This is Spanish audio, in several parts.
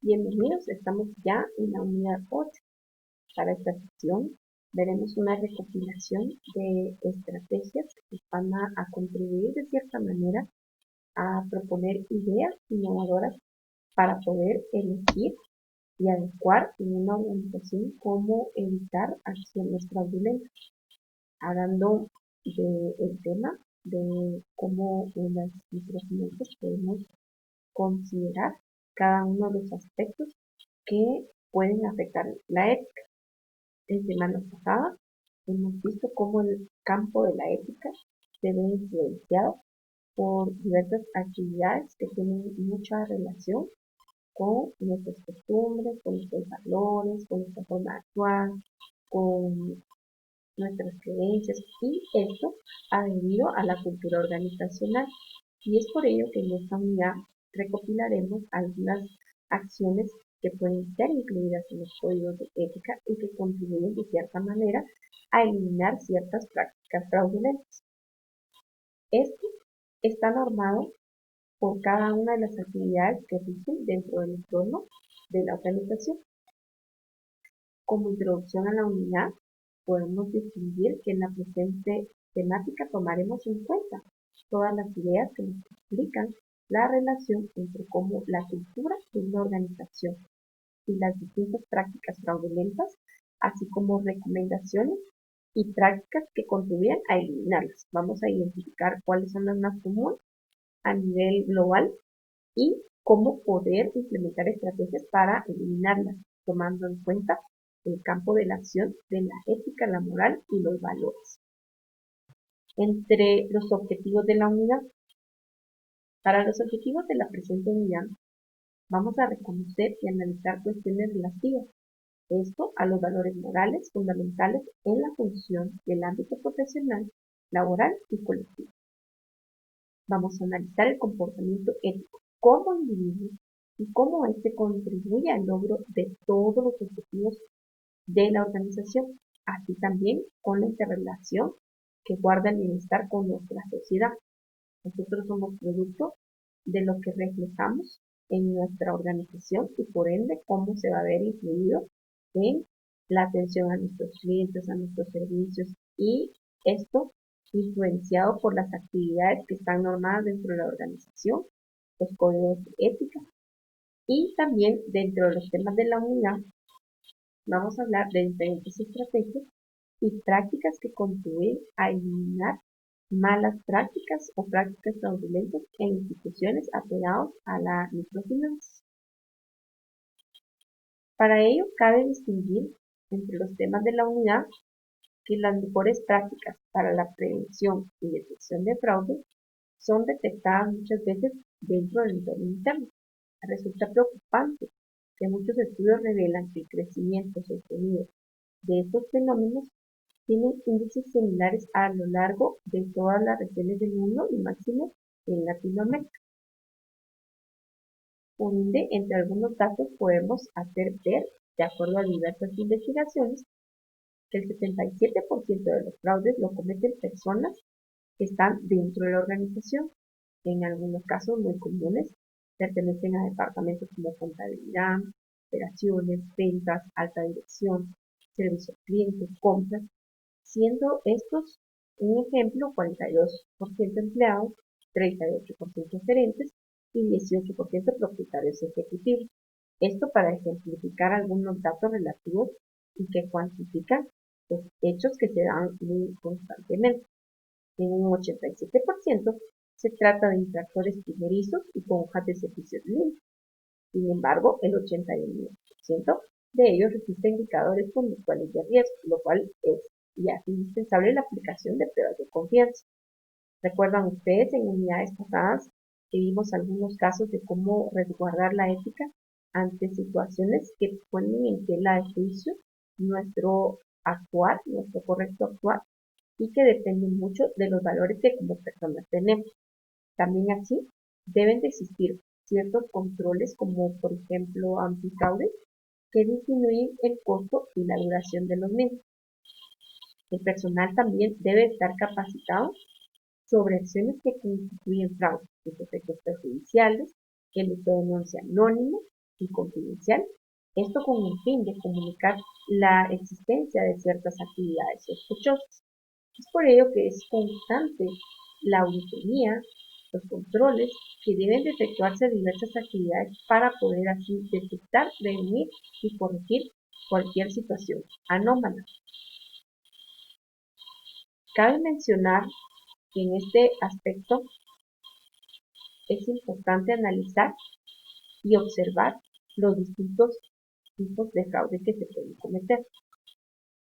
Bienvenidos, estamos ya en la unidad 8. Para esta sección veremos una recopilación de estrategias que van a contribuir de cierta manera a proponer ideas innovadoras para poder elegir y adecuar en una organización cómo evitar acciones fraudulentas, hablando del tema de cómo en los procedimientos podemos considerar cada uno de los aspectos que pueden afectar la ética. En semanas pasadas hemos visto cómo el campo de la ética se ve influenciado por diversas actividades que tienen mucha relación con nuestras costumbres, con nuestros valores, con nuestra forma de actuar, con nuestras creencias, y esto ha debido a la cultura organizacional. Y es por ello que en esta unidad recopilaremos algunas acciones que pueden ser incluidas en los códigos de ética y que contribuyen de cierta manera a eliminar ciertas prácticas fraudulentas. Esto está normado por cada una de las actividades que rigen dentro del entorno de la organización. Como introducción a la unidad, podemos distinguir que en la presente temática tomaremos en cuenta todas las ideas que nos explican la relación entre cómo la cultura de una organización y las distintas prácticas fraudulentas, así como recomendaciones y prácticas que contribuyen a eliminarlas. Vamos a identificar cuáles son las más comunes a nivel global y cómo poder implementar estrategias para eliminarlas, tomando en cuenta el campo de la acción de la ética, la moral y los valores. Entre los objetivos de la unidad. Para los objetivos de la presente unidad, vamos a reconocer y analizar cuestiones relativas, esto a los valores morales fundamentales en la función del ámbito profesional, laboral y colectivo. Vamos a analizar el comportamiento ético como individuo y cómo éste contribuye al logro de todos los objetivos de la organización, así también con la interrelación que guarda el bienestar con nuestra sociedad. Nosotros somos producto de lo que reflejamos en nuestra organización y por ende cómo se va a ver influido en la atención a nuestros clientes, a nuestros servicios, y esto influenciado por las actividades que están normadas dentro de la organización, los códigos de ética. Y también dentro de los temas de la unidad vamos a hablar de diferentes estrategias y prácticas que contribuyen a eliminar malas prácticas o prácticas fraudulentas en instituciones apegadas a la microfinanza. Para ello, cabe distinguir entre los temas de la unidad que las mejores prácticas para la prevención y detección de fraude son detectadas muchas veces dentro del entorno interno. Resulta preocupante que muchos estudios revelan que el crecimiento sostenido de estos fenómenos tienen índices similares a lo largo de todas las regiones del mundo y máximo en Latinoamérica. Por ende, entre algunos datos podemos hacer ver, de acuerdo a diversas investigaciones, que el 77% de los fraudes lo cometen personas que están dentro de la organización. En algunos casos muy comunes, pertenecen a departamentos como contabilidad, operaciones, ventas, alta dirección, servicio al cliente, compras, siendo estos un ejemplo 42% empleados, 38% gerentes y 18% propietarios ejecutivos. Esto para ejemplificar algunos datos relativos y que cuantifican los hechos que se dan muy constantemente. En un 87% se trata de infractores primerizos y con hojas de servicios limpios. Sin embargo, el 81% de ellos registra indicadores conductuales de riesgo, lo cual es y hace indispensable la aplicación de pruebas de confianza. ¿Recuerdan ustedes en unidades pasadas que vimos algunos casos de cómo resguardar la ética ante situaciones que ponen en tela de juicio nuestro actuar, nuestro correcto actuar, y que dependen mucho de los valores que como personas tenemos? También así deben de existir ciertos controles como por ejemplo antifraude que disminuyen el costo y la duración de los mismos. El personal también debe estar capacitado sobre acciones que constituyen fraude, sus efectos perjudiciales, el uso de denuncia anónimo y confidencial, esto con el fin de comunicar la existencia de ciertas actividades sospechosas. Es por ello que es constante la auditoría, los controles que deben de efectuarse diversas actividades para poder así detectar, prevenir y corregir cualquier situación anómala. Cabe mencionar que en este aspecto es importante analizar y observar los distintos tipos de fraude que se pueden cometer.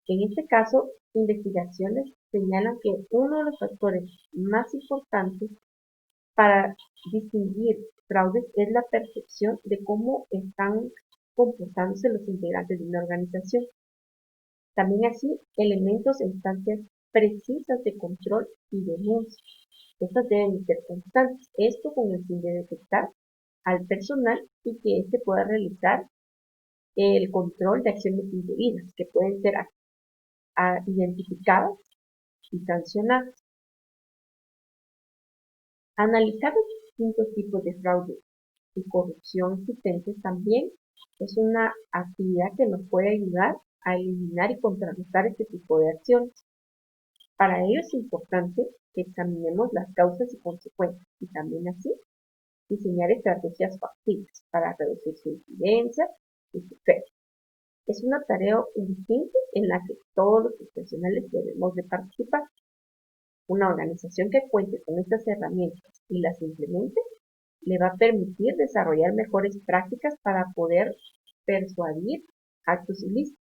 En este caso, investigaciones señalan que uno de los factores más importantes para distinguir fraudes es la percepción de cómo están comportándose los integrantes de una organización. También así, elementos e instancias precisas de control y denuncia. Estas deben ser constantes. Esto con el fin de detectar al personal y que éste pueda realizar el control de acciones indebidas que pueden ser identificadas y sancionadas. Analizar los distintos tipos de fraude y corrupción existentes también es una actividad que nos puede ayudar a eliminar y contrarrestar este tipo de acciones. Para ello es importante que examinemos las causas y consecuencias y también así diseñar estrategias factibles para reducir su incidencia y su efecto. Es una tarea urgente en la que todos los profesionales debemos de participar. Una organización que cuente con estas herramientas y las implemente le va a permitir desarrollar mejores prácticas para poder persuadir actos ilícitos.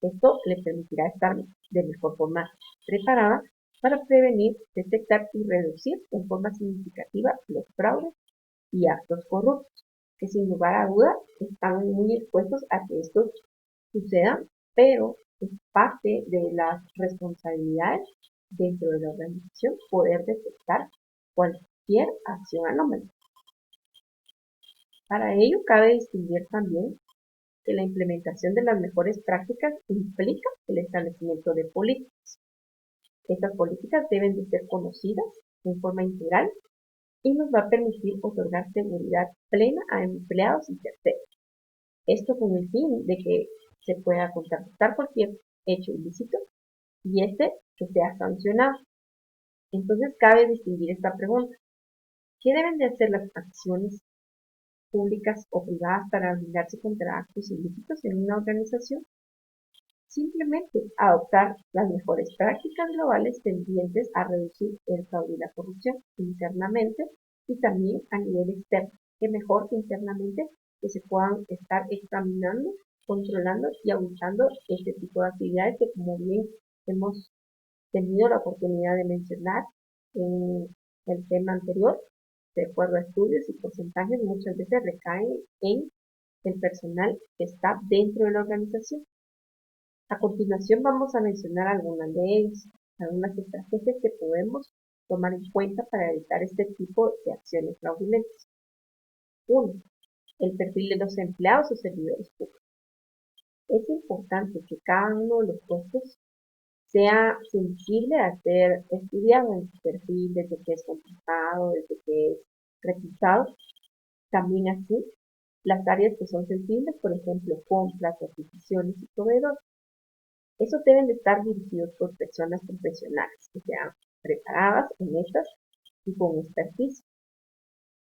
Esto le permitirá estar de mejor forma preparada para prevenir, detectar y reducir en forma significativa los fraudes y actos corruptos, que sin lugar a dudas están muy expuestos a que esto suceda, pero es parte de las responsabilidades dentro de la organización poder detectar cualquier acción anómala. Para ello cabe distinguir también que la implementación de las mejores prácticas implica el establecimiento de políticas. Estas políticas deben de ser conocidas en forma integral y nos va a permitir otorgar seguridad plena a empleados y terceros. Esto con el fin de que se pueda contrarrestar cualquier hecho ilícito y que sea sancionado. Entonces cabe distinguir esta pregunta. ¿Qué deben de hacer las acciones públicas o privadas para blindarse contra actos ilícitos en una organización? Simplemente adoptar las mejores prácticas globales tendientes a reducir el fraude y la corrupción internamente y también a nivel externo, que mejor internamente que se puedan estar examinando, controlando y auditando este tipo de actividades que, como bien hemos tenido la oportunidad de mencionar en el tema anterior, de acuerdo a estudios y porcentajes, muchas veces recaen en el personal que está dentro de la organización. A continuación vamos a mencionar algunas de ellas, algunas estrategias que podemos tomar en cuenta para evitar este tipo de acciones fraudulentas. 1. El perfil de los empleados o servidores públicos. Es importante que cada uno de los puestos sea sensible a ser estudiado en su perfil, desde que es contratado, desde que es reclutado. También así, las áreas que son sensibles, por ejemplo, compras, adquisiciones y proveedores. Esos deben de estar dirigidos por personas profesionales que sean preparadas, honestas y con expertise.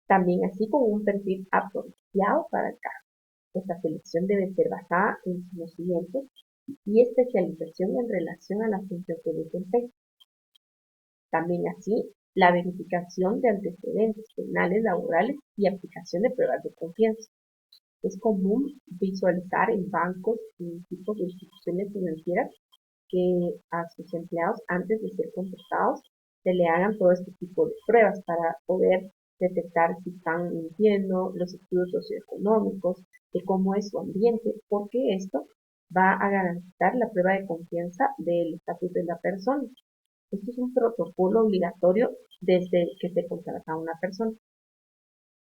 También así con un perfil apropiado para el cargo. Esta selección debe ser basada en conocimientos y especialización en relación a las funciones de desempeño. También así la verificación de antecedentes penales, laborales y aplicación de pruebas de confianza. Es común visualizar en bancos y tipos de instituciones financieras que a sus empleados antes de ser contratados se le hagan todo este tipo de pruebas para poder detectar si están mintiendo, los estudios socioeconómicos, de cómo es su ambiente, porque esto va a garantizar la prueba de confianza del estatus de la persona. Esto es un protocolo obligatorio desde que se contrata a una persona.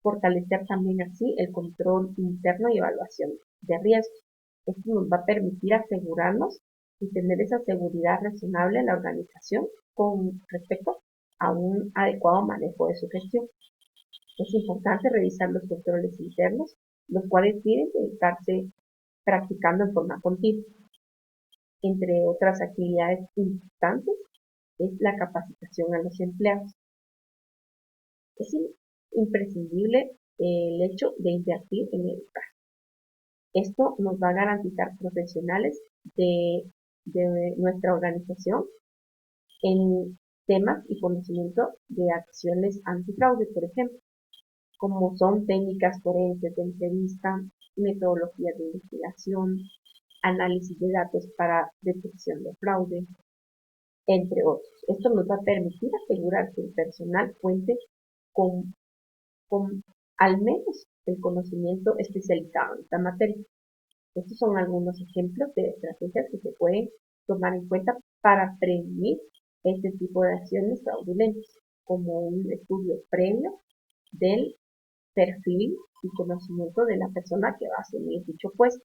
Fortalecer también así el control interno y evaluación de riesgos. Esto nos va a permitir asegurarnos y tener esa seguridad razonable en la organización con respecto a un adecuado manejo de su gestión. Es importante revisar los controles internos los cuales tienen que estarse practicando en forma continua. Entre otras actividades importantes es la capacitación a los empleados. Es imprescindible el hecho de invertir en educar. Esto nos va a garantizar profesionales de nuestra organización en temas y conocimiento de acciones antifraude, por ejemplo, como son técnicas forenses de entrevista, metodologías de investigación, análisis de datos para detección de fraude, entre otros. Esto nos va a permitir asegurar que el personal cuente con, con al menos el conocimiento especializado en esta materia. Estos son algunos ejemplos de estrategias que se pueden tomar en cuenta para prevenir este tipo de acciones fraudulentas, como un estudio previo del perfil y conocimiento de la persona que va a asumir dicho puesto.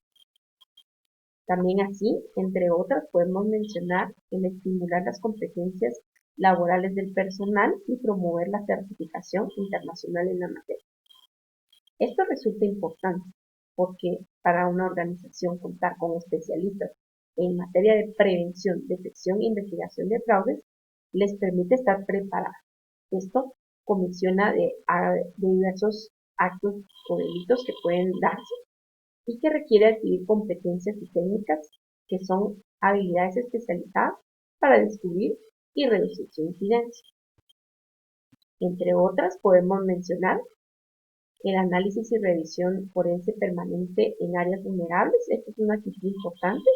También así, entre otras, podemos mencionar el estimular las competencias laborales del personal y promover la certificación internacional en la materia. Esto resulta importante porque para una organización contar con especialistas en materia de prevención, detección e investigación de fraudes les permite estar preparada. Esto comisiona de diversos actos o delitos que pueden darse y que requiere adquirir competencias y técnicas que son habilidades especializadas para descubrir y reducir su incidencia. Entre otras, podemos mencionar el análisis y revisión forense permanente en áreas vulnerables. Esto es una actitud importante.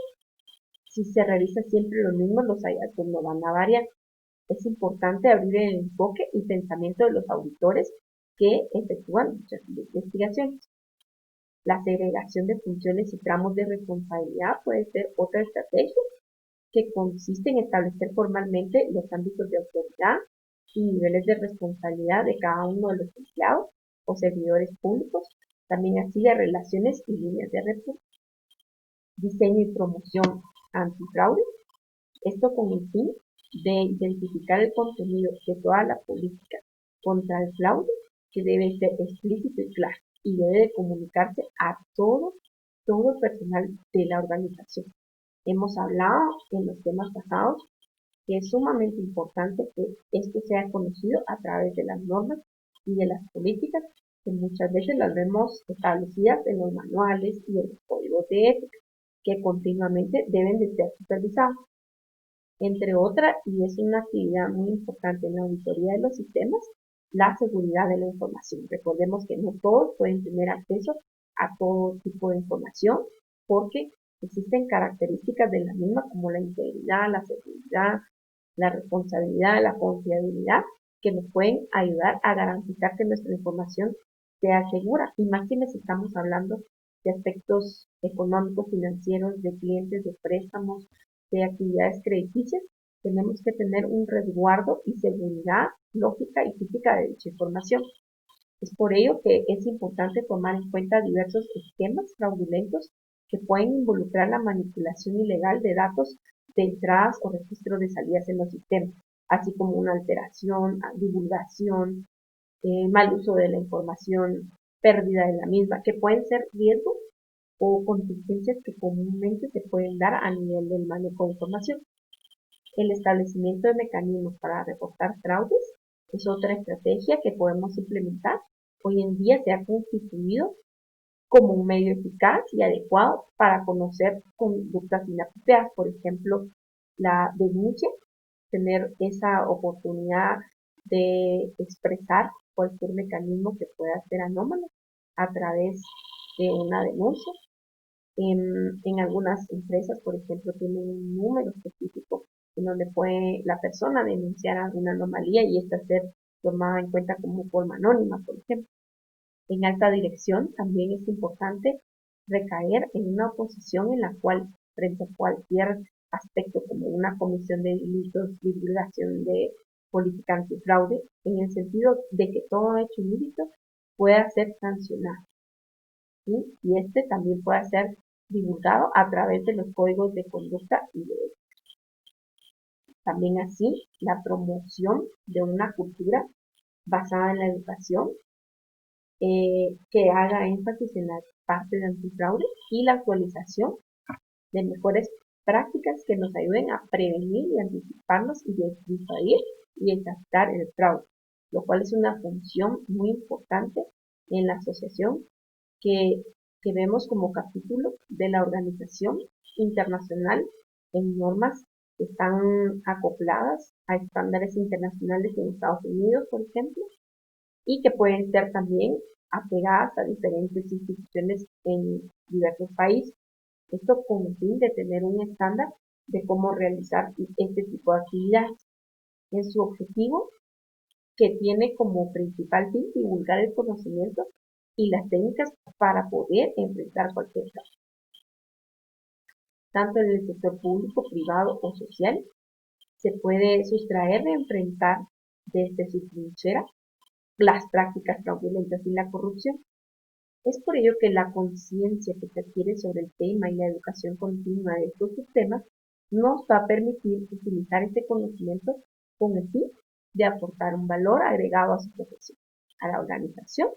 Si se revisa siempre lo mismo, los hallazgos no van a variar. Es importante abrir el enfoque y pensamiento de los auditores que efectúan dichas investigaciones. La segregación de funciones y tramos de responsabilidad puede ser otra estrategia que consiste en establecer formalmente los ámbitos de autoridad y niveles de responsabilidad de cada uno de los empleados o servidores públicos, también así de relaciones y líneas de reporte. Diseño y promoción antifraude, esto con el fin de identificar el contenido de toda la política contra el fraude, que debe ser explícito y claro y debe de comunicarse a todo el personal de la organización. Hemos hablado en los temas pasados que es sumamente importante que esto sea conocido a través de las normas y de las políticas que muchas veces las vemos establecidas en los manuales y en los códigos de ética que continuamente deben de ser supervisados. Entre otras, y es una actividad muy importante en la auditoría de los sistemas, la seguridad de la información. Recordemos que no todos pueden tener acceso a todo tipo de información porque existen características de la misma como la integridad, la seguridad, la responsabilidad, la confiabilidad, que nos pueden ayudar a garantizar que nuestra información sea segura. Y más si estamos hablando de aspectos económicos, financieros, de clientes, de préstamos, de actividades crediticias, tenemos que tener un resguardo y seguridad lógica y física de dicha información. Es por ello que es importante tomar en cuenta diversos esquemas fraudulentos que pueden involucrar la manipulación ilegal de datos de entradas o registro de salidas en los sistemas, así como una alteración, divulgación, mal uso de la información, pérdida de la misma, que pueden ser riesgos o contingencias que comúnmente se pueden dar a nivel del manejo de información. El establecimiento de mecanismos para reportar fraudes es otra estrategia que podemos implementar. Hoy en día se ha constituido como un medio eficaz y adecuado para conocer conductas inapropiadas. Por ejemplo, la denuncia, tener esa oportunidad de expresar cualquier mecanismo que pueda ser anómalo a través de una denuncia. En algunas empresas, por ejemplo, tienen un número específico en donde puede la persona denunciar alguna anomalía y esta ser tomada en cuenta como forma anónima, por ejemplo. En alta dirección también es importante recaer en una posición en la cual, frente a cualquier aspecto como una comisión de delitos, divulgación de política antifraude, en el sentido de que todo hecho ilícito pueda ser sancionado. ¿Sí? Y este también puede ser divulgado a través de los códigos de conducta y de ética. También así, la promoción de una cultura basada en la educación que haga énfasis en la parte de antifraude y la actualización de mejores prácticas que nos ayuden a prevenir y anticiparnos y disuadir y detectar el fraude, lo cual es una función muy importante en la asociación que, que vemos como capítulo de la organización internacional en normas que están acopladas a estándares internacionales en Estados Unidos, por ejemplo, y que pueden ser también apegadas a diferentes instituciones en diversos países. Esto con el fin de tener un estándar de cómo realizar este tipo de actividades. En su objetivo, que tiene como principal fin divulgar el conocimiento y las técnicas para poder enfrentar cualquier caso, tanto en el sector público, privado o social. Se puede sustraer de enfrentar desde su trinchera las prácticas fraudulentas y la corrupción. Es por ello que la conciencia que se adquiere sobre el tema y la educación continua de estos sistemas nos va a permitir utilizar este conocimiento con el fin de aportar un valor agregado a su profesión, a la organización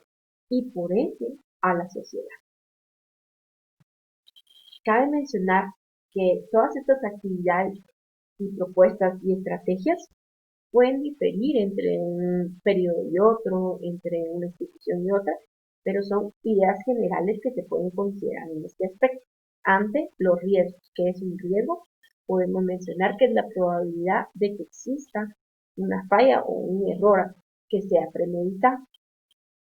y por ende a la sociedad. Cabe mencionar que todas estas actividades y propuestas y estrategias pueden diferir entre un periodo y otro, entre una institución y otra, pero son ideas generales que se pueden considerar en este aspecto. Ante los riesgos, ¿qué es un riesgo? Podemos mencionar que es la probabilidad de que exista una falla o un error que sea premeditado.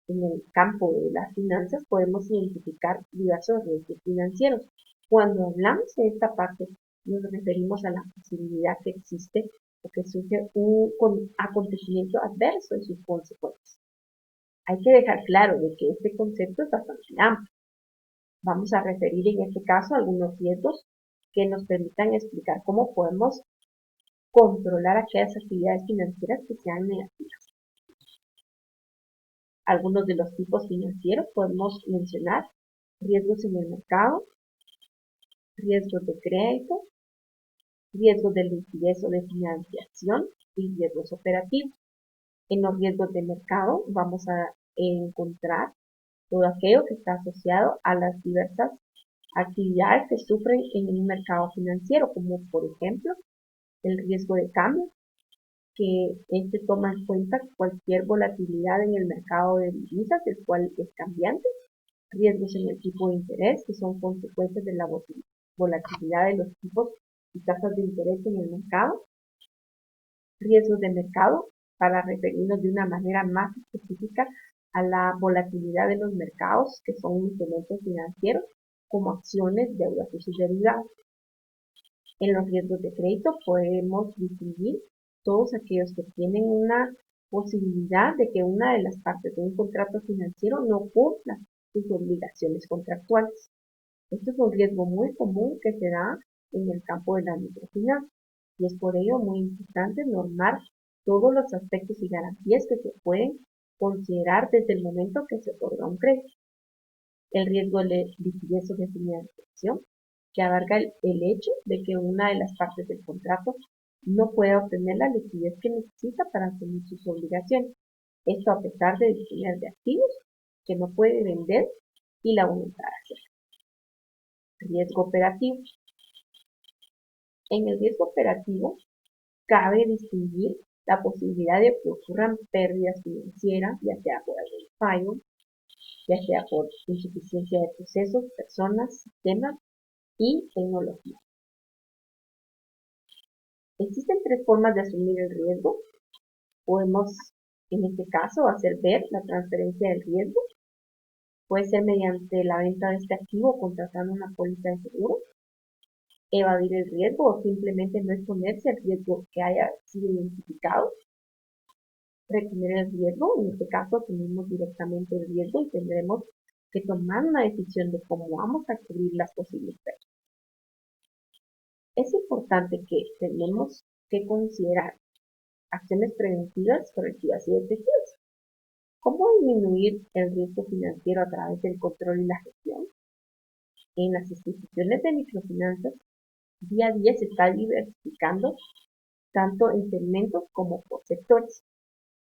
En el campo de las finanzas podemos identificar diversos riesgos financieros. Cuando hablamos de esta parte, nos referimos a la posibilidad que existe o que surge un acontecimiento adverso y sus consecuencias. Hay que dejar claro de que este concepto es bastante amplio. Vamos a referir en este caso algunos riesgos que nos permitan explicar cómo podemos controlar aquellas actividades financieras que sean negativas. Algunos de los tipos financieros podemos mencionar riesgos en el mercado, riesgos de crédito, riesgos de liquidez o de financiación y riesgos operativos. En los riesgos de mercado vamos a encontrar todo aquello que está asociado a las diversas actividades que sufren en un mercado financiero, como por ejemplo el riesgo de cambio, que este toma en cuenta cualquier volatilidad en el mercado de divisas, el cual es cambiante, riesgos en el tipo de interés, que son consecuencias de la volatilidad de los tipos y tasas de interés en el mercado, riesgos de mercado, para referirnos de una manera más específica a la volatilidad de los mercados, que son instrumentos financieros como acciones, deudas y sus derivados. En los riesgos de crédito podemos distinguir todos aquellos que tienen una posibilidad de que una de las partes de un contrato financiero no cumpla sus obligaciones contractuales. Esto es un riesgo muy común que se da en el campo de la microfinanza y es por ello muy importante normar todos los aspectos y garantías que se pueden considerar desde el momento que se otorga un crédito. El riesgo de liquidez o de financiación, que abarca el hecho de que una de las partes del contrato no pueda obtener la liquidez que necesita para asumir sus obligaciones. Esto a pesar de disponer de activos que no puede vender y la voluntad de hacerlo. Riesgo operativo. En el riesgo operativo cabe distinguir la posibilidad de que ocurran pérdidas financieras, ya sea por algún fallo, ya sea por insuficiencia de procesos, personas, sistemas y tecnología. Existen tres formas de asumir el riesgo. Podemos, en este caso, hacer ver la transferencia del riesgo. Puede ser mediante la venta de este activo o contratando una póliza de seguro. Evadir el riesgo o simplemente no exponerse al riesgo que haya sido identificado. Retener el riesgo, en este caso asumimos directamente el riesgo y tendremos que tomar una decisión de cómo vamos a cubrir las posibles pérdidas. Es importante que tenemos que considerar acciones preventivas, correctivas y detectivas. ¿Cómo disminuir el riesgo financiero a través del control y la gestión? En las instituciones de microfinanzas, día a día se está diversificando tanto en segmentos como por sectores.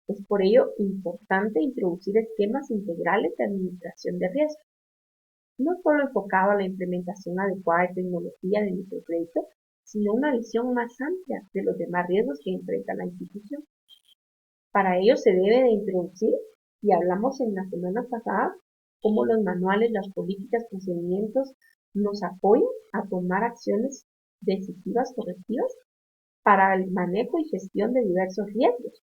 Es por ello importante introducir esquemas integrales de administración de riesgo, no solo enfocado a la implementación adecuada de tecnología de microcrédito, sino una visión más amplia de los demás riesgos que enfrenta la institución. Para ello se debe de introducir, y hablamos en la semana pasada, cómo los manuales, las políticas, procedimientos nos apoyan a tomar acciones decisivas, correctivas, para el manejo y gestión de diversos riesgos,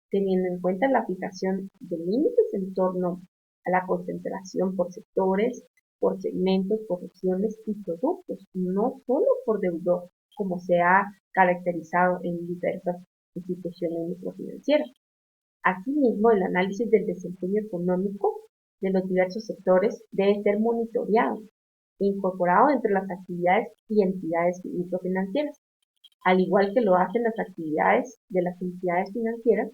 teniendo en cuenta la fijación de límites en torno a la concentración por sectores, por segmentos, por regiones y productos, no solo por deudor, como se ha caracterizado en diversas instituciones microfinancieras. Asimismo, el análisis del desempeño económico de los diversos sectores debe ser monitoreado e incorporado entre las actividades y entidades microfinancieras, al igual que lo hacen las actividades de las entidades financieras.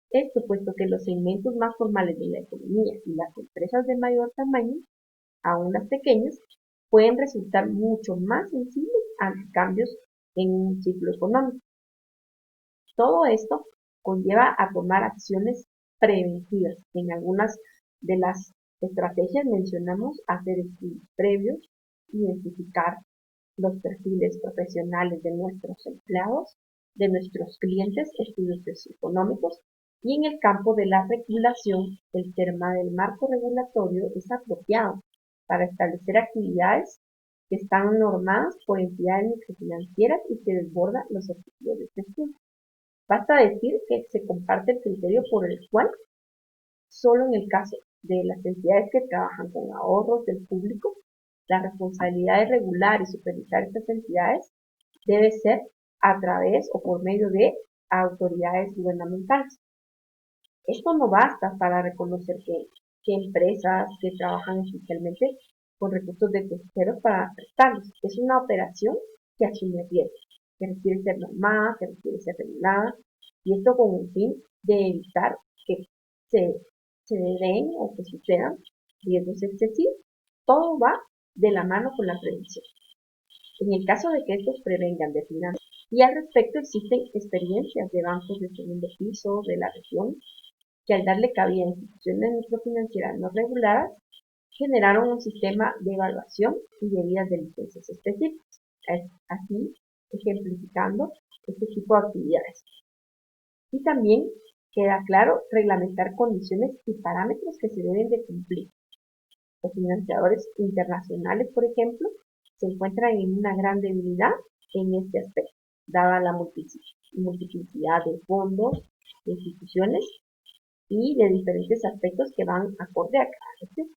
Esto puesto que los segmentos más formales de la economía y las empresas de mayor tamaño, aún las pequeñas, pueden resultar mucho más sensibles ante cambios en un ciclo económico. Todo esto conlleva a tomar acciones preventivas. En algunas de las estrategias mencionamos hacer estudios previos, identificar los perfiles profesionales de nuestros empleados, de nuestros clientes, estudios socioeconómicos, y en el campo de la regulación, el tema del marco regulatorio es apropiado para establecer actividades que están normadas por entidades microfinancieras y que desbordan los objetivos de este estudio. Basta decir que se comparte el criterio por el cual, solo en el caso de las entidades que trabajan con ahorros del público, la responsabilidad de regular y supervisar estas entidades debe ser a través o por medio de autoridades gubernamentales. Esto no basta para reconocer que empresas que trabajan especialmente con recursos de terceros para prestarlos. Es una operación que asume riesgos, que requiere ser normada, que requiere ser regulada, y esto con un fin de evitar que se den o que sucedan riesgos excesivos. Todo va de la mano con la prevención. En el caso de que estos prevengan de finanzas, y al respecto existen experiencias de bancos de segundo piso de la región que al darle cabida a instituciones microfinancieras no reguladas, generaron un sistema de evaluación y debidas de licencias específicas, así ejemplificando este tipo de actividades. Y también queda claro reglamentar condiciones y parámetros que se deben de cumplir. Los financiadores internacionales, por ejemplo, se encuentran en una gran debilidad en este aspecto, dada la multiplicidad de fondos, de instituciones y de diferentes aspectos que van acorde a cada región.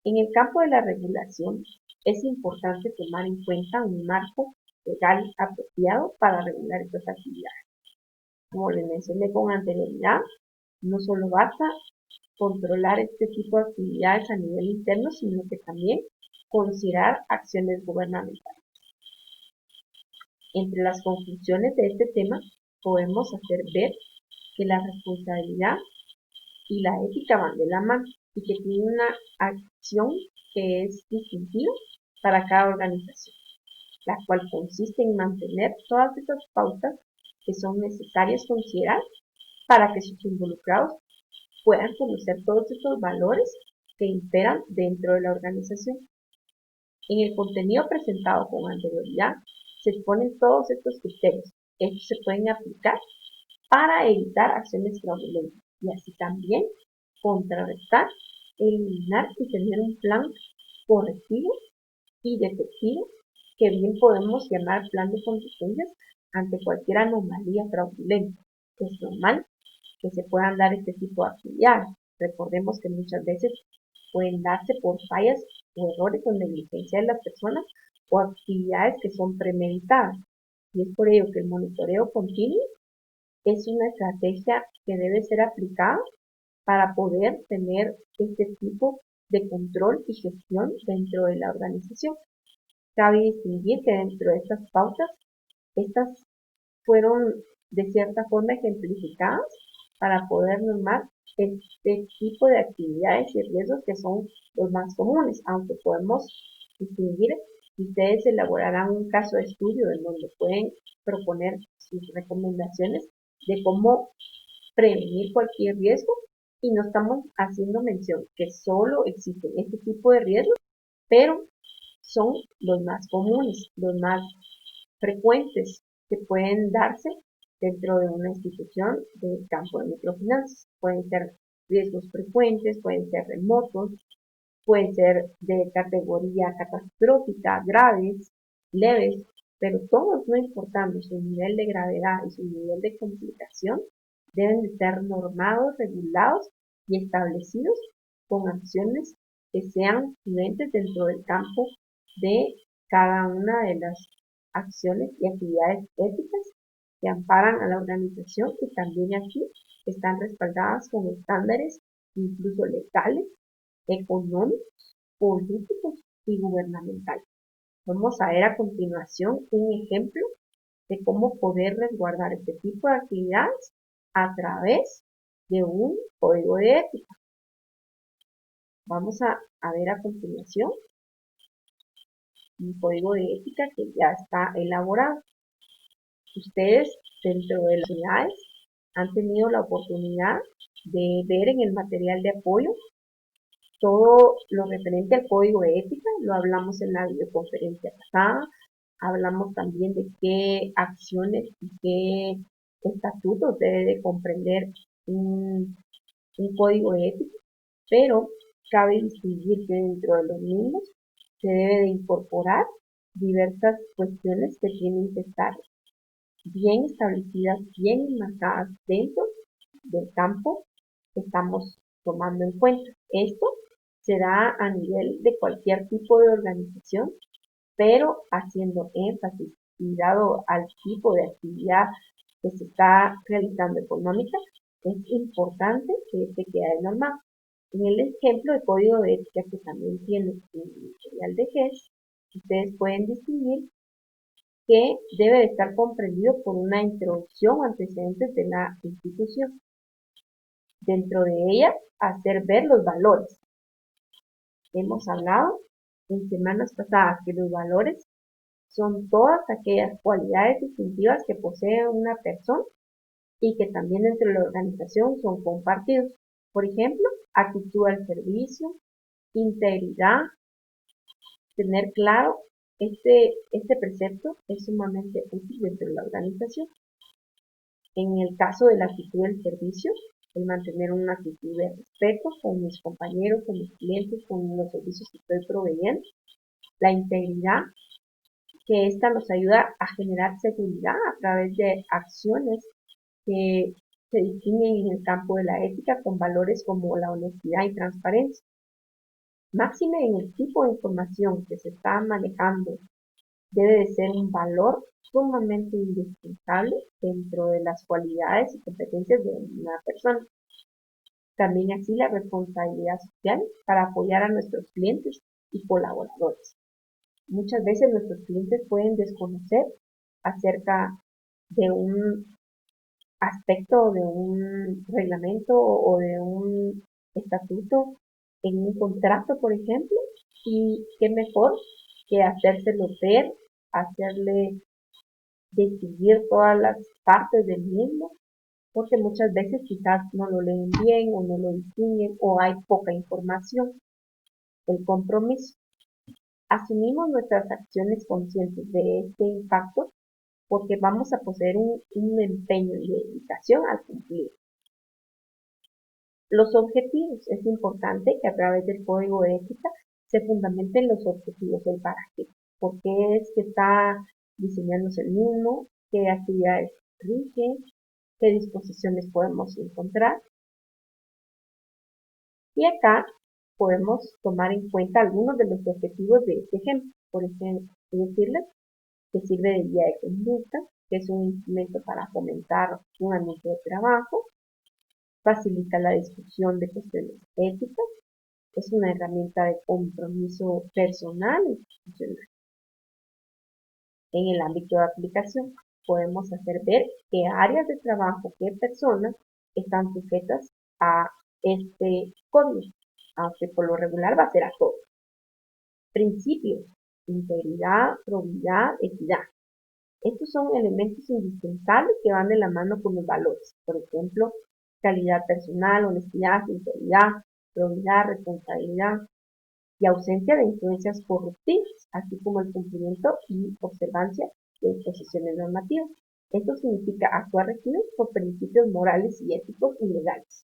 En el campo de la regulación, es importante tomar en cuenta un marco legal apropiado para regular estas actividades. Como les mencioné con anterioridad, no solo basta controlar este tipo de actividades a nivel interno, sino que también considerar acciones gubernamentales. Entre las conclusiones de este tema, podemos hacer ver que la responsabilidad y la ética van de la mano y que tiene una acción que es distintiva para cada organización, la cual consiste en mantener todas esas pautas que son necesarias considerar para que sus involucrados puedan conocer todos estos valores que imperan dentro de la organización. En el contenido presentado con anterioridad se exponen todos estos criterios. Estos se pueden aplicar para evitar acciones fraudulentas y así también contrarrestar, eliminar y tener un plan correctivo y detectivo que bien podemos llamar plan de contingencias ante cualquier anomalía fraudulenta. Es normal que se puedan dar este tipo de actividades. Recordemos que muchas veces pueden darse por fallas o errores o negligencia de las personas o actividades que son premeditadas. Y es por ello que el monitoreo continuo es una estrategia que debe ser aplicada para poder tener este tipo de control y gestión dentro de la organización. Cabe distinguir que dentro de estas pautas, estas fueron de cierta forma ejemplificadas para poder normar este tipo de actividades y riesgos que son los más comunes, aunque podemos distinguir que ustedes elaborarán un caso de estudio en donde pueden proponer sus recomendaciones de cómo prevenir cualquier riesgo y no estamos haciendo mención que solo existen este tipo de riesgos, pero son los más comunes, los más frecuentes que pueden darse dentro de una institución del campo de microfinanzas. Pueden ser riesgos frecuentes, pueden ser remotos, pueden ser de categoría catastrófica, graves, leves, pero todos, no importando su nivel de gravedad y su nivel de complicación, deben de ser normados, regulados y establecidos con acciones que sean prudentes dentro del campo de cada una de las acciones y actividades éticas que amparan a la organización y también aquí están respaldadas con estándares incluso legales, económicos, políticos y gubernamentales. Vamos a ver a continuación un ejemplo de cómo poder resguardar este tipo de actividades a través de un código de ética. Vamos a ver a continuación un código de ética que ya está elaborado. Ustedes dentro de las unidades han tenido la oportunidad de ver en el material de apoyo todo lo referente al código de ética. Lo hablamos en la videoconferencia pasada, hablamos también de qué acciones y qué estatutos debe de comprender un código de ética, pero cabe distinguir que dentro de los mismos se debe de incorporar diversas cuestiones que tienen que estar bien establecidas, bien enmarcadas dentro del campo que estamos tomando en cuenta. Esto se da a nivel de cualquier tipo de organización, pero haciendo énfasis y dado al tipo de actividad que se está realizando económica, es importante que este quede normado. En el ejemplo de código de ética que también tiene el material de GES, ustedes pueden distinguir que debe de estar comprendido por una introducción o antecedentes de la institución. Dentro de ella, hacer ver los valores. Hemos hablado en semanas pasadas que los valores son todas aquellas cualidades distintivas que posee una persona y que también dentro de la organización son compartidos. Por ejemplo, actitud al servicio, integridad, tener claro este precepto es sumamente útil dentro de la organización. En el caso de la actitud del servicio, el mantener una actitud de respeto con mis compañeros, con mis clientes, con los servicios que estoy proveyendo. La integridad, que esta nos ayuda a generar seguridad a través de acciones que se distinguen en el campo de la ética con valores como la honestidad y transparencia. Máxime en el tipo de información que se está manejando debe de ser un valor sumamente indispensable dentro de las cualidades y competencias de una persona. También así la responsabilidad social para apoyar a nuestros clientes y colaboradores. Muchas veces nuestros clientes pueden desconocer acerca de un aspecto, de un reglamento o de un estatuto en un contrato, por ejemplo, y qué mejor que hacérselo ver, hacerle distinguir todas las partes del mismo, porque muchas veces quizás no lo leen bien o no lo distinguen o hay poca información. El compromiso. Asumimos nuestras acciones conscientes de este impacto porque vamos a poseer un empeño y dedicación al cumplir. Los objetivos. Es importante que a través del código de ética se fundamenten los objetivos del para qué. ¿Por qué es que está diseñándose el mismo? ¿Qué actividades rige? ¿Qué disposiciones podemos encontrar? Y acá podemos tomar en cuenta algunos de los objetivos de este ejemplo. Por ejemplo, decirles que sirve de guía de conducta, que es un instrumento para fomentar un ambiente de trabajo, facilita la discusión de cuestiones éticas, es una herramienta de compromiso personal e institucional. En el ámbito de aplicación, podemos hacer ver qué áreas de trabajo, qué personas están sujetas a este código, aunque por lo regular va a ser a todos. Principios: integridad, probidad, equidad. Estos son elementos indispensables que van de la mano con los valores, por ejemplo, calidad personal, honestidad, sinceridad, probidad, responsabilidad y ausencia de influencias corruptivas, así como el cumplimiento y observancia de disposiciones normativas. Esto significa actuar regidos por principios morales y éticos y legales.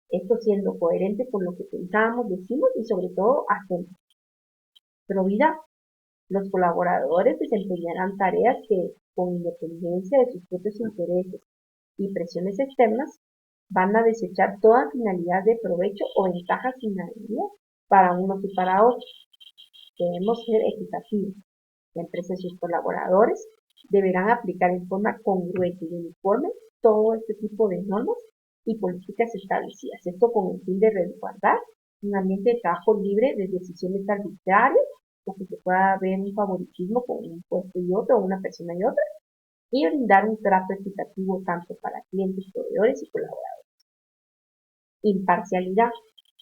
Esto siendo coherente con lo que pensamos, decimos y sobre todo hacemos. Probidad. Los colaboradores desempeñarán tareas que, con independencia de sus propios intereses y presiones externas, van a desechar toda finalidad de provecho o ventajas indebidas para unos y para otros. Debemos ser equitativos. La empresa y sus colaboradores deberán aplicar en forma congruente y uniforme todo este tipo de normas y políticas establecidas. Esto con el fin de resguardar un ambiente de trabajo libre de decisiones arbitrarias o que se pueda ver un favoritismo con un puesto y otro, o una persona y otra, y brindar un trato equitativo tanto para clientes, proveedores y colaboradores. Imparcialidad.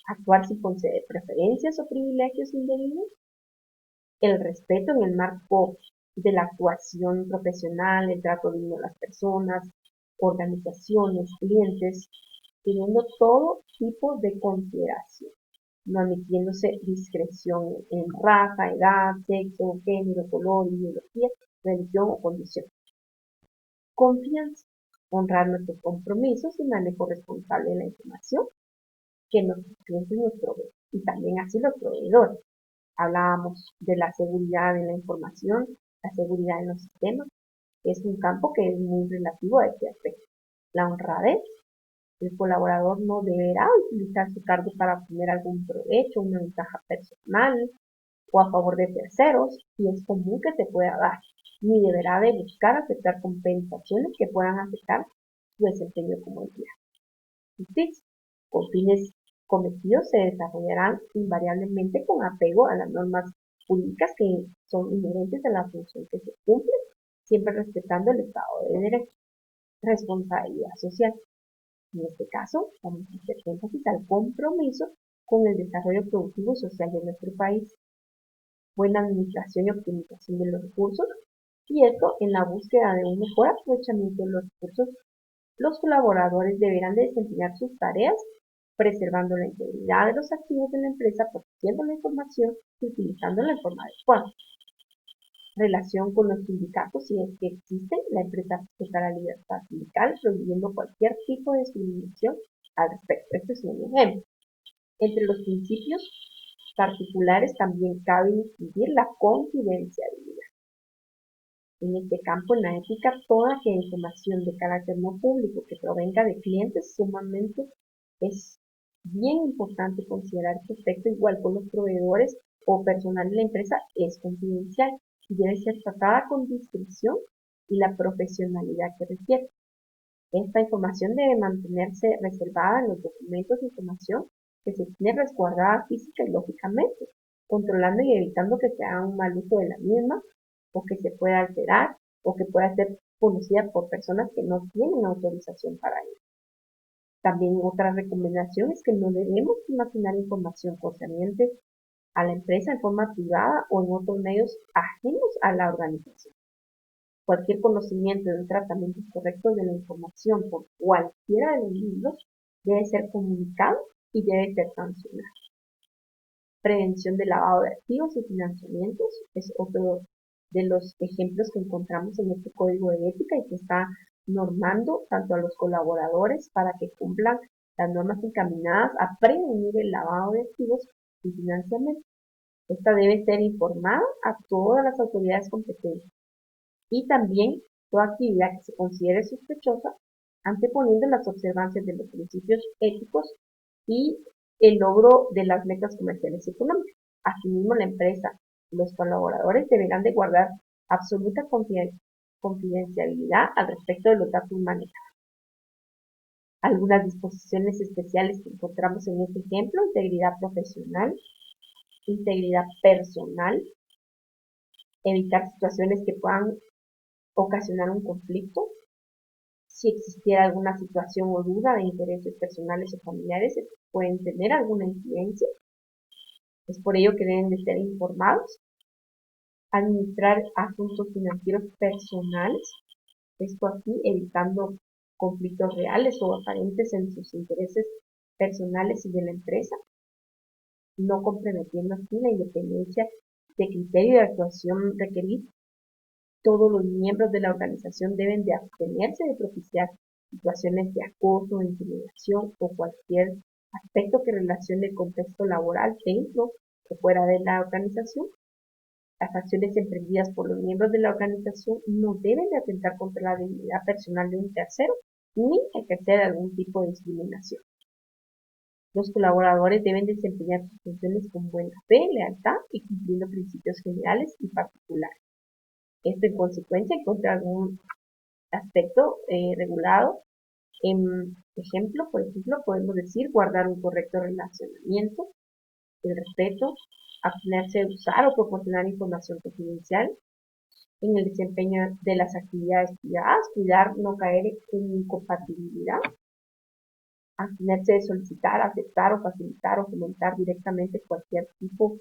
Actuar sin conceder preferencias o privilegios indebidos. El respeto en el marco de la actuación profesional, el trato digno de las personas, organizaciones, clientes, teniendo todo tipo de consideración, no admitiéndose discreción en raza, edad, sexo, género, color, ideología, religión o condición. Confianza. Honrar nuestros compromisos y manejo responsable de la información que nuestros clientes nos proveen y también así los proveedores. Hablábamos de la seguridad de la información, la seguridad en los sistemas, que es un campo que es muy relativo a este aspecto. La honradez. El colaborador no deberá utilizar su cargo para obtener algún provecho, una ventaja personal o a favor de terceros, y es común que se pueda dar, ni deberá de buscar aceptar compensaciones que puedan afectar su desempeño como empleado. Justicia. Con fines cometidos se desarrollarán invariablemente con apego a las normas jurídicas que son inherentes a la función que se cumple, siempre respetando el Estado de Derecho. Responsabilidad social. En este caso, vamos a hacer énfasis al compromiso con el desarrollo productivo y social de nuestro país, buena administración y optimización de los recursos, y esto en la búsqueda de un mejor aprovechamiento de los recursos. Los colaboradores deberán de desempeñar sus tareas preservando la integridad de los activos de la empresa, protegiendo la información y utilizándola en forma adecuada. Relación con los sindicatos, si es que existen, la empresa respetará la libertad sindical, prohibiendo cualquier tipo de discriminación al respecto. Este es un ejemplo. Entre los principios particulares también cabe distinguir la confidencialidad. En este campo, en la ética, toda aquella información de carácter no público que provenga de clientes sumamente es bien importante considerar que aspecto igual con los proveedores o personal de la empresa es confidencial y debe ser tratada con discreción y la profesionalidad que requiere. Esta información debe mantenerse reservada en los documentos de información que se tiene resguardada física y lógicamente, controlando y evitando que se haga un mal uso de la misma o que se pueda alterar o que pueda ser conocida por personas que no tienen autorización para ello. También otra recomendación es que no debemos almacenar información concerniente a la empresa en forma privada o en otros medios ajenos a la organización. Cualquier conocimiento de un tratamiento correcto de la información por cualquiera de los miembros debe ser comunicado y debe ser sancionado. Prevención del lavado de activos y financiamientos es otro de los ejemplos que encontramos en este código de ética y que está normando tanto a los colaboradores para que cumplan las normas encaminadas a prevenir el lavado de activos y financiamiento. Esta debe ser informada a todas las autoridades competentes y también toda actividad que se considere sospechosa, anteponiendo las observancias de los principios éticos y el logro de las metas comerciales y económicas. Asimismo, la empresa y los colaboradores deberán de guardar absoluta confidencialidad al respecto de los datos manejados. Algunas disposiciones especiales que encontramos en este ejemplo: integridad profesional, integridad personal, evitar situaciones que puedan ocasionar un conflicto. Si existiera alguna situación o duda de intereses personales o familiares, pueden tener alguna incidencia. Es por ello que deben de ser informados. Administrar asuntos financieros personales, esto aquí evitando conflictos reales o aparentes en sus intereses personales y de la empresa, no comprometiendo así la independencia de criterio de actuación requerida. Todos los miembros de la organización deben de abstenerse de propiciar situaciones de acoso, intimidación o cualquier aspecto que relacione el contexto laboral dentro o fuera de la organización. Las acciones emprendidas por los miembros de la organización no deben de atentar contra la dignidad personal de un tercero ni ejercer algún tipo de discriminación. Los colaboradores deben desempeñar sus funciones con buena fe, lealtad y cumpliendo principios generales y particulares. Esto en consecuencia encuentra algún aspecto regulado. Por ejemplo, podemos decir guardar un correcto relacionamiento, el respeto, abstenerse de usar o proporcionar información confidencial, en el desempeño de las actividades privadas, cuidar no caer en incompatibilidad, abstenerse de solicitar, aceptar o facilitar o fomentar directamente cualquier tipo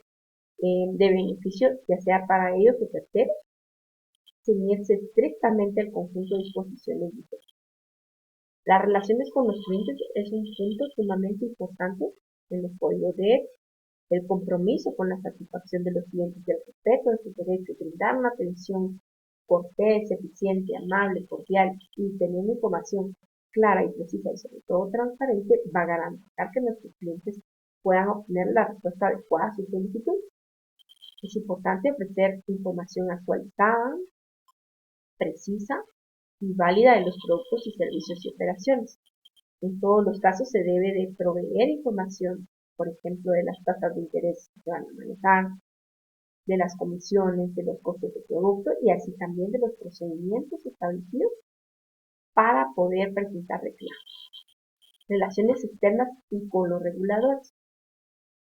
de beneficio, ya sea para ellos o terceros, ceñirse estrictamente al conjunto de disposiciones vigentes. Las relaciones con los clientes es un punto sumamente importante en los códigos de ética. El compromiso con la satisfacción de los clientes y el respeto de sus derechos, brindar una atención cortés, eficiente, amable, cordial y teniendo información clara y precisa y sobre todo transparente, va a garantizar que nuestros clientes puedan obtener la respuesta adecuada a sus solicitudes. Es importante ofrecer información actualizada, precisa y válida de los productos y servicios y operaciones. En todos los casos se debe de proveer información, por ejemplo, de las tasas de interés que se van a manejar, de las comisiones, de los costos de producto y así también de los procedimientos establecidos para poder presentar reclamos. Relaciones externas y con los reguladores.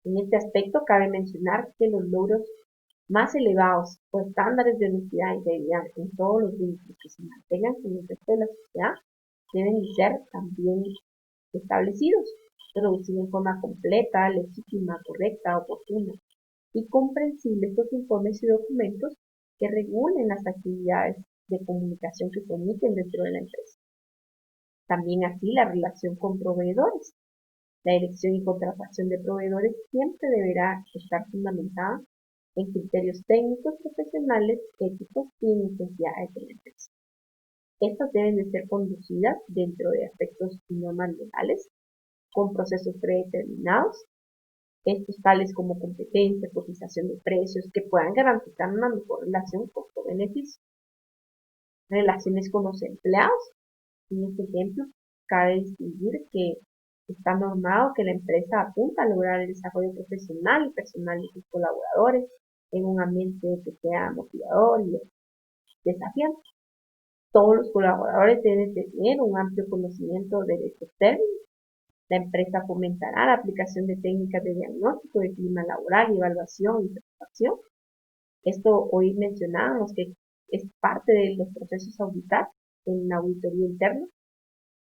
En este aspecto cabe mencionar que los logros más elevados o estándares de honestidad e integridad en todos los vínculos que se mantengan con el resto de la sociedad deben ser también establecidos, traducidos en forma completa, legítima, correcta, oportuna y comprensible estos informes y documentos que regulen las actividades de comunicación que se emiten dentro de la empresa. También así la relación con proveedores. La elección y contratación de proveedores siempre deberá estar fundamentada en criterios técnicos, profesionales, éticos y necesidades de la empresa. Estas deben de ser conducidas dentro de aspectos y normas legales, con procesos predeterminados, estos tales como competencia, cotización de precios, que puedan garantizar una mejor relación costo-beneficio. Relaciones con los empleados. En este ejemplo, cabe distinguir que está normado que la empresa apunta a lograr el desarrollo profesional y personal de sus colaboradores en un ambiente que sea motivador y desafiante. Todos los colaboradores deben tener un amplio conocimiento de estos términos. La empresa fomentará la aplicación de técnicas de diagnóstico de clima laboral y evaluación y satisfacción. Esto hoy mencionábamos que es parte de los procesos auditados en la auditoría interna.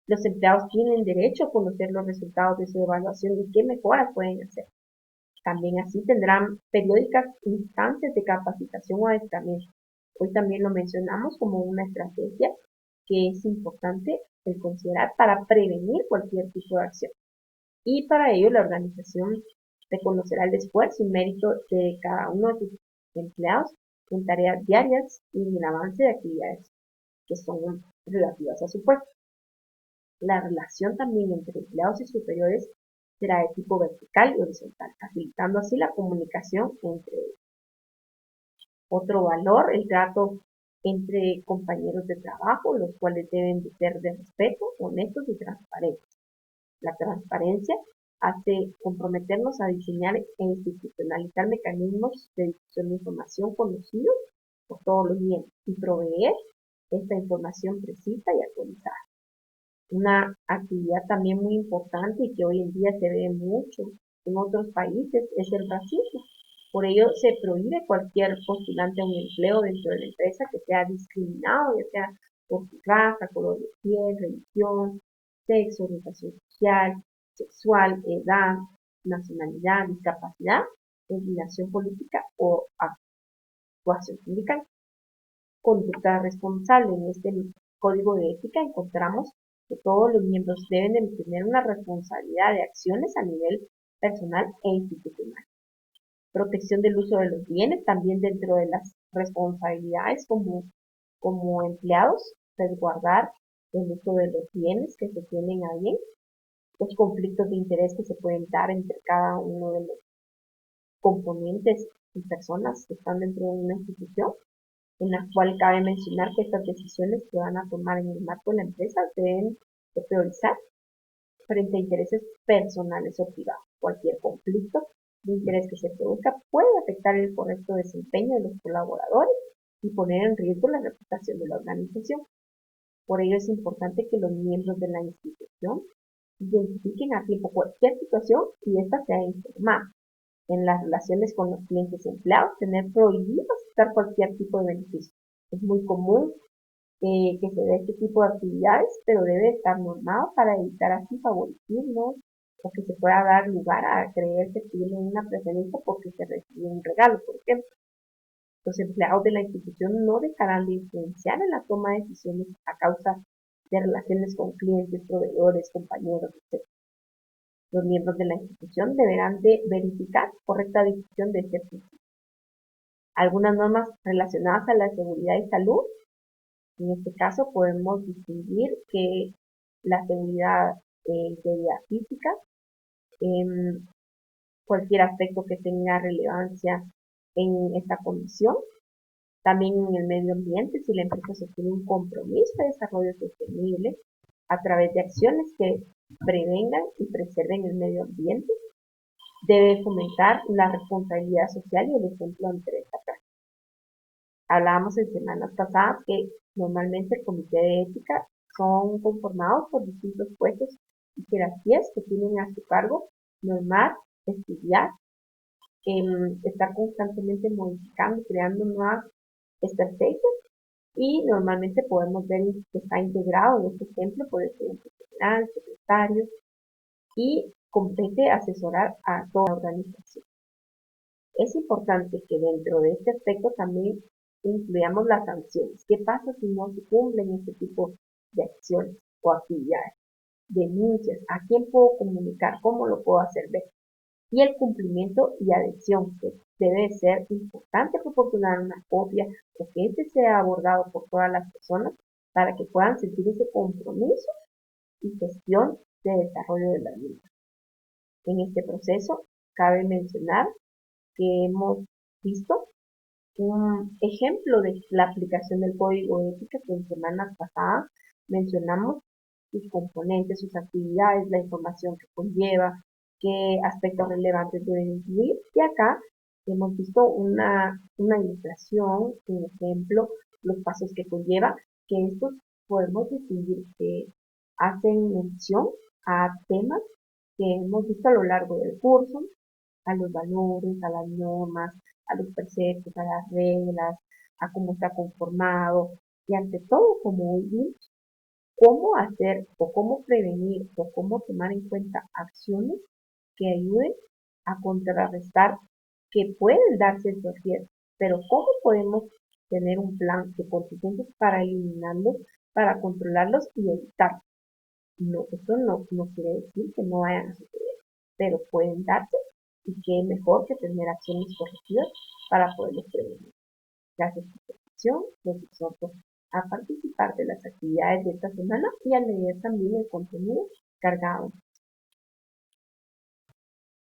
Los empleados tienen derecho a conocer los resultados de su evaluación y qué mejoras pueden hacer. También así tendrán periódicas instancias de capacitación o adiestramiento. Hoy también lo mencionamos como una estrategia que es importante el considerar para prevenir cualquier tipo de acción. Y para ello la organización reconocerá el esfuerzo y mérito de cada uno de sus empleados en tareas diarias y en el avance de actividades que son relativas a su puesto. La relación también entre empleados y superiores será de tipo vertical y horizontal, facilitando así la comunicación entre ellos. Otro valor, el trato entre compañeros de trabajo, los cuales deben de ser de respeto, honestos y transparentes. La transparencia hace comprometernos a diseñar e institucionalizar mecanismos de difusión de información conocidos por todos los miembros y proveer esta información precisa y actualizada. Una actividad también muy importante y que hoy en día se ve mucho en otros países es el racismo. Por ello se prohíbe cualquier postulante a un empleo dentro de la empresa que sea discriminado, ya sea por su raza, color de piel, religión, sexo, orientación social, sexual, edad, nacionalidad, discapacidad, inclinación política o actuación sindical. Conducta responsable. En este código de ética encontramos que todos los miembros deben de tener una responsabilidad de acciones a nivel personal e institucional. Protección del uso de los bienes, también dentro de las responsabilidades como empleados, resguardar el uso de los bienes que se tienen a bien, los conflictos de interés que se pueden dar entre cada uno de los componentes y personas que están dentro de una institución, en la cual cabe mencionar que estas decisiones que van a tomar en el marco de la empresa deben de priorizar frente a intereses personales o privados. Cualquier conflicto de interés que se produzca puede afectar el correcto desempeño de los colaboradores y poner en riesgo la reputación de la organización. Por ello es importante que los miembros de la institución identifiquen a tiempo cualquier situación y ésta sea informada. En las relaciones con los clientes y empleados, tener prohibido aceptar cualquier tipo de beneficio. Es muy común que se dé este tipo de actividades, pero debe estar normado para evitar así favoritismos o que se pueda dar lugar a creer que tiene una preferencia porque se recibe un regalo, por ejemplo. Los empleados de la institución no dejarán de influenciar en la toma de decisiones a causa de relaciones con clientes, proveedores, compañeros, etc. Los miembros de la institución deberán de verificar correcta discusión de este principio. Algunas normas relacionadas a la seguridad y salud. En este caso podemos distinguir que la seguridad integridad física, cualquier aspecto que tenga relevancia en esta condición, también en el medio ambiente, si la empresa sostiene un compromiso de desarrollo sostenible a través de acciones que prevengan y preserven el medio ambiente, debe fomentar la responsabilidad social y el ejemplo entre esta práctica. Hablábamos en semanas pasadas que normalmente el comité de ética son conformados por distintos puestos y jerarquías que tienen a su cargo normar, estudiar, estar constantemente modificando y creando nuevas estrategias, y normalmente podemos ver que está integrado en este ejemplo por el gerente general, secretario, y compete asesorar a toda la organización. Es importante que dentro de este aspecto también incluyamos las sanciones. ¿Qué pasa si no se cumplen este tipo de acciones o actividades? Denuncias, ¿a quién puedo comunicar? ¿Cómo lo puedo hacer ver? Y el cumplimiento y adhesión, que debe ser importante proporcionar una copia o que este sea abordado por todas las personas para que puedan sentir ese compromiso y gestión de desarrollo de la misma. En este proceso, cabe mencionar que hemos visto un ejemplo de la aplicación del código de ética que en semanas pasadas mencionamos sus componentes, sus actividades, la información que conlleva, qué aspectos relevantes deben incluir. Y acá hemos visto una ilustración, un ejemplo, los pasos que conlleva, que estos podemos distinguir que hacen mención a temas que hemos visto a lo largo del curso, a los valores, a las normas, a los preceptos, a las reglas, a cómo está conformado y ante todo, como hoy vimos, cómo hacer o cómo prevenir o cómo tomar en cuenta acciones que ayuden a contrarrestar que pueden darse estos riesgos, pero cómo podemos tener un plan de contingentes para eliminarlos, para controlarlos y evitarlos. No, esto no quiere decir que no vayan a suceder, pero pueden darse y qué mejor que tener acciones correctivas para poderlos prevenir. Gracias por su atención, los exhorto a participar de las actividades de esta semana y a leer también el contenido cargado